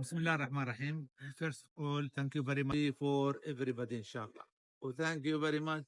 Bismillahirrahmanirrahim. First of all, thank you very much for everybody, inshallah. Thank you very much.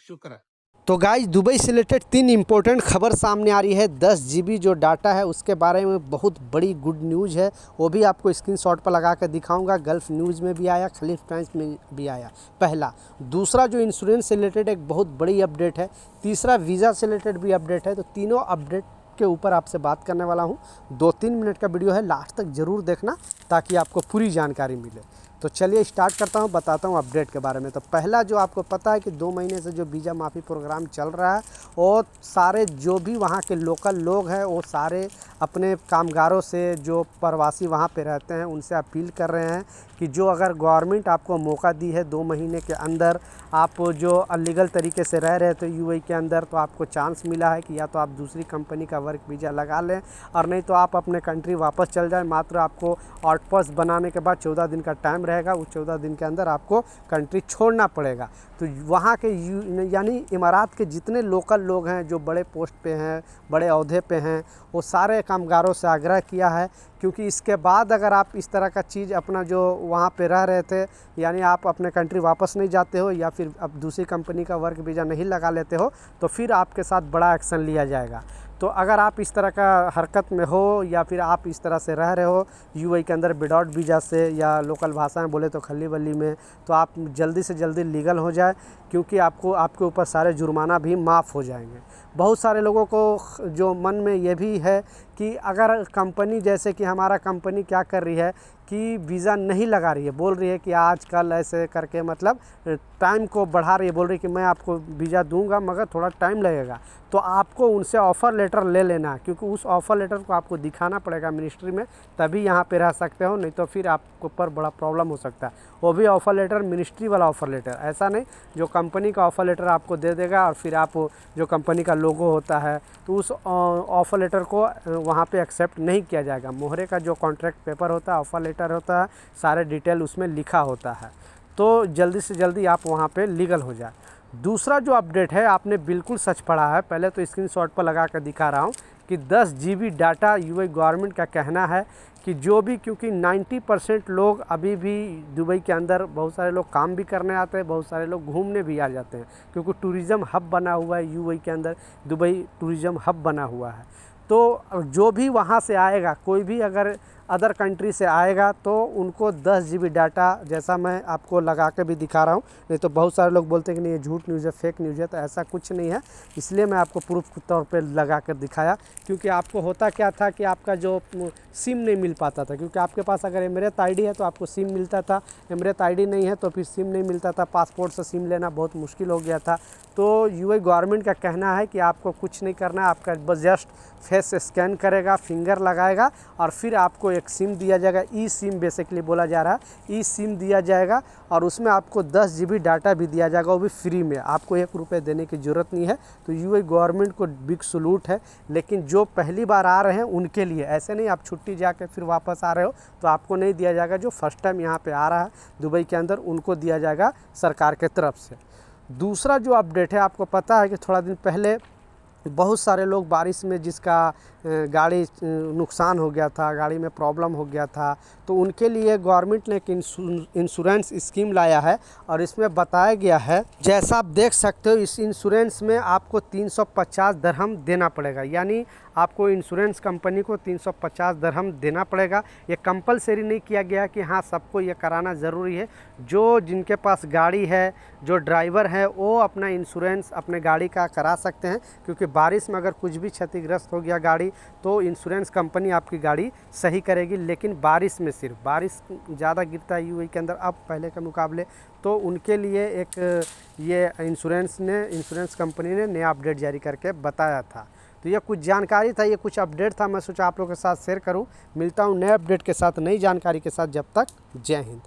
Shukran. तो guys Dubai से related 3 important खबर सामने आ रही है। 10 GB जो डाटा है उसके बारे में बहुत बड़ी गुड न्यूज़ है, वो भी आपको स्क्रीनशॉट पर लगा कर दिखाऊंगा। गल्फ़ न्यूज़ में भी आया, खलीफ टाइम्स में भी आया पहला। दूसरा जो इंश्योरेंस से रिलेटेड एक बहुत बड़ी अपडेट है। तीसरा वीज़ा से रिलेटेड भी अपडेट है। तो तीनों अपडेट के ऊपर आपसे बात करने वाला हूँ। 2-3 मिनट का वीडियो है, लास्ट तक ज़रूर देखना ताकि आपको पूरी जानकारी मिले। तो चलिए स्टार्ट करता हूँ, बताता हूँ अपडेट के बारे में। तो पहला जो आपको पता है कि 2 महीने से जो वीज़ा माफ़ी प्रोग्राम चल रहा है, और सारे जो भी वहाँ के लोकल लोग हैं वो सारे अपने कामगारों से, जो प्रवासी वहाँ पे रहते हैं, उनसे अपील कर रहे हैं कि जो अगर गवर्नमेंट आपको मौका दी है 2 महीने के अंदर, आप जो अनलीगल तरीके से रह रहे थे यूएई के अंदर, तो आपको चांस मिला है कि या तो आप दूसरी कंपनी का वर्क वीज़ा लगा लें, और नहीं तो आप अपने कंट्री वापस चल जाएं। मात्र आपको आउटपास बनाने के बाद 14 दिन का टाइम रहेगा, उस 14 दिन के अंदर आपको कंट्री छोड़ना पड़ेगा। तो वहाँ के यानी इमारात के जितने लोकल लोग हैं जो बड़े पोस्ट पे हैं, बड़े ओहदे पे हैं, वो सारे कामगारों से आग्रह किया है, क्योंकि इसके बाद अगर आप इस तरह का चीज़ अपना जो वहाँ पे रह रहे थे, यानी आप अपने कंट्री वापस नहीं जाते हो या फिर अब दूसरी कंपनी का वर्क वीज़ा नहीं लगा लेते हो, तो फिर आपके साथ बड़ा एक्शन लिया जाएगा। तो अगर आप इस तरह का हरकत में हो या फिर आप इस तरह से रह रहे हो यूएई के अंदर विदाउट वीज़ा से, या लोकल भाषा में बोले तो खली बली में, तो आप जल्दी से जल्दी लीगल हो जाए, क्योंकि आपको आपके ऊपर सारे जुर्माना भी माफ़ हो जाएंगे। बहुत सारे लोगों को जो मन में ये भी है कि अगर कंपनी, जैसे कि हमारा कंपनी क्या कर रही है कि वीज़ा नहीं लगा रही है, बोल रही है कि आज कल ऐसे करके, मतलब टाइम को बढ़ा रही है, बोल रही है कि मैं आपको वीज़ा दूंगा मगर थोड़ा टाइम लगेगा। तो आपको उनसे ऑफ़र लेटर ले लेना है, क्योंकि उस ऑफ़र लेटर को आपको दिखाना पड़ेगा मिनिस्ट्री में, तभी यहाँ पे रह सकते हो, नहीं तो फिर आपके ऊपर बड़ा प्रॉब्लम हो सकता है। वो भी ऑफ़र लेटर मिनिस्ट्री वाला ऑफ़र लेटर, ऐसा नहीं जो कंपनी का ऑफ़र लेटर आपको दे देगा और फिर आप जो कंपनी का लोगो होता है तो उस ऑफ़र लेटर को वहाँ पे एक्सेप्ट नहीं किया जाएगा। मोहरे का जो कॉन्ट्रैक्ट पेपर होता है, ऑफ़र लेटर होता है, सारे डिटेल उसमें लिखा होता है। तो जल्दी से जल्दी आप वहाँ पे लीगल हो जाए। दूसरा जो अपडेट है, आपने बिल्कुल सच पढ़ा है, पहले तो स्क्रीनशॉट पर लगा कर दिखा रहा हूँ कि 10 GB डाटा यूएई गवर्नमेंट का कहना है कि जो भी, क्योंकि 90% लोग अभी भी दुबई के अंदर, बहुत सारे लोग काम भी करने आते हैं, बहुत सारे लोग घूमने भी आ जाते हैं, क्योंकि टूरिज़्म हब बना हुआ है यूएई के अंदर, दुबई टूरिज़्म हब बना हुआ है। तो जो भी वहाँ से आएगा, कोई भी अगर अदर कंट्री से आएगा, तो उनको 10 GB डाटा, जैसा मैं आपको लगा के भी दिखा रहा हूँ, नहीं तो बहुत सारे लोग बोलते हैं कि नहीं ये झूठ न्यूज़ है, फेक न्यूज़ है, तो ऐसा कुछ नहीं है। इसलिए मैं आपको प्रूफ के तौर पे लगा कर दिखाया, क्योंकि आपको होता क्या था कि आपका जो सिम नहीं मिल पाता था, क्योंकि आपके पास अगर एमिरेट आईडी है तो आपको सिम मिलता था, एमिरेट आईडी नहीं है तो फिर सिम नहीं मिलता था, पासपोर्ट से सिम लेना बहुत मुश्किल हो गया था। तो यूएई गवर्नमेंट का कहना है कि आपको कुछ नहीं करना है, आपका बस जस्ट फेस स्कैन करेगा, फिंगर लगाएगा, और फिर आपको एक सिम दिया जाएगा। ई सिम बेसिकली बोला जा रहा है, ई सिम दिया जाएगा, और उसमें आपको 10 GB डाटा भी दिया जाएगा, वो भी फ्री में, आपको 1 रुपये देने की ज़रूरत नहीं है। तो यूएई गवर्नमेंट को बिग सलूट है। लेकिन जो पहली बार आ रहे हैं उनके लिए, ऐसे नहीं आप छुट्टी जाके फिर वापस आ रहे हो तो आपको नहीं दिया जाएगा। जो फर्स्ट टाइम यहाँ पे आ रहा है दुबई के अंदर, उनको दिया जाएगा सरकार के तरफ से। दूसरा जो अपडेट है, आपको पता है कि थोड़ा दिन पहले बहुत सारे लोग बारिश में, जिसका गाड़ी नुकसान हो गया था, गाड़ी में प्रॉब्लम हो गया था, तो उनके लिए गवर्नमेंट ने एक इंश्योरेंस स्कीम लाया है, और इसमें बताया गया है, जैसा आप देख सकते हो, इस इंश्योरेंस में आपको 350 दरहम देना पड़ेगा, यानी आपको इंश्योरेंस कंपनी को 350 दरहम देना पड़ेगा। ये कंपलसरी नहीं किया गया कि हाँ सबको ये कराना ज़रूरी है। जो जिनके पास गाड़ी है, जो ड्राइवर है, वो अपना इंश्योरेंस अपने गाड़ी का करा सकते हैं, क्योंकि बारिश में अगर कुछ भी क्षतिग्रस्त हो गया गाड़ी, तो इंश्योरेंस कंपनी आपकी गाड़ी सही करेगी। लेकिन बारिश में, सिर्फ बारिश ज़्यादा गिरता है यूएई के अंदर अब पहले के मुकाबले, तो उनके लिए एक ये इंश्योरेंस कंपनी ने नया अपडेट जारी करके बताया था। तो ये कुछ जानकारी था, ये कुछ अपडेट था, मैं सोचा आप लोगों के साथ शेयर करूं। मिलता हूं नए अपडेट के साथ, नई जानकारी के साथ। जब तक जय हिंद।